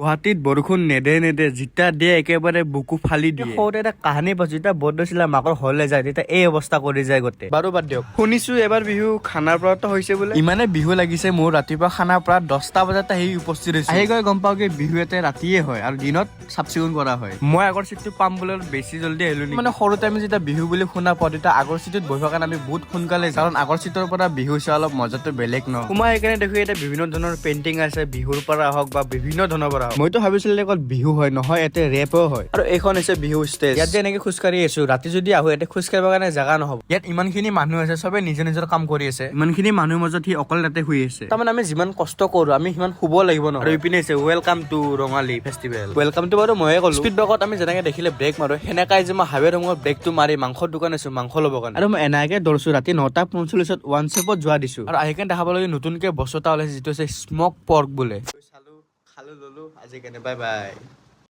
গুৱাহাটীত বৰষুণ নেদে জিতা দিয়ে একেবাৰে বুকু ফালি দিয়ে সৰুতে এটা কাহিনী পাইছো যেতিয়া বৰদৈচিলা মাকৰ ঘৰলৈ যায় তেতিয়া এই অৱস্থা কৰি যায় গোটেই বাৰু বাদ দিয়ক শুনিছো এবাৰ বিহু খানাপাৰাত হৈছে বোলে ইমানে বিহু লাগিছে মোৰ ৰাতিপুৱা খানাপাৰাত 10টা বজাত আহি উপস্থিত হৈছে আহি গৈ গম পাওঁ কি বিহু এটা ৰাতিয়ে হয় আৰু দিনত চাফ চিকুণ কৰা হয় মই আগৰ চিটটো পাম বুলি বেছি জলদি আহিলো মানে সৰুতে আমি যেতিয়া বিহু বুলি শুনা পাওঁ তেতিয়া আগৰ চিটত বহিবৰ কাৰণে আমি বহুত সোনকালে কাৰণ আগৰ চিটৰ পৰা বিহু চোৱা অলপ মজাটো বেলেগ ন সোমাই সেইকাৰণে দেখো এতিয়া বিভিন্ন ধৰণৰ পেইণ্টিং আছে বিহুৰ পৰা হওক বা বিভিন্ন ধৰণৰ পৰা মইতো ভাবিছিলো অকল বিহু হয় নহয় এতে ৰেপও হয় আৰু এইখন হৈছে বিহু ষ্টেজ ইয়াত যে এনেকে খোজকাঢ়ি আছো ৰাতি যদি আহো ইয়াতে খোজকাঢ়িবৰ কাৰণে জাগা নহব ইয়াত ইমানখিনি মানুহ আছে চবে নিজৰ কাম কৰি আছে ইমানখিনি মানুহৰ মাজত সি অকল তাতে শুই আছে তাৰমানে আমি যিমান কষ্ট কৰো আমি সিমান শুব লাগিব ন আৰু ইপিনে আছে ৱেলকাম টু ৰঙালী ফেষ্টিভেল ৱেলকামটো বাৰু ময়ে ক'লো স্পীড ব্ৰেকত আমি যেনেকে দেখিলে ব্ৰেক মাৰো সেনেকাই যে মই হাইৱে ৰঙৰ ব্ৰেকটো মাৰি মাংসৰ দোকান আছো মাংস ল'ব কাৰণে আৰু মই এনেকে দৌৰছো ৰাতি 9:45 ওৱান চেপত যোৱা দিছো আৰু আহিকে দেখাব লাগে নতুনকে বস্তু এটা ওলাইছে যিটো হৈছে স্মক পৰ্ক বোলে খালো ললো আজি কেনে বাই বাই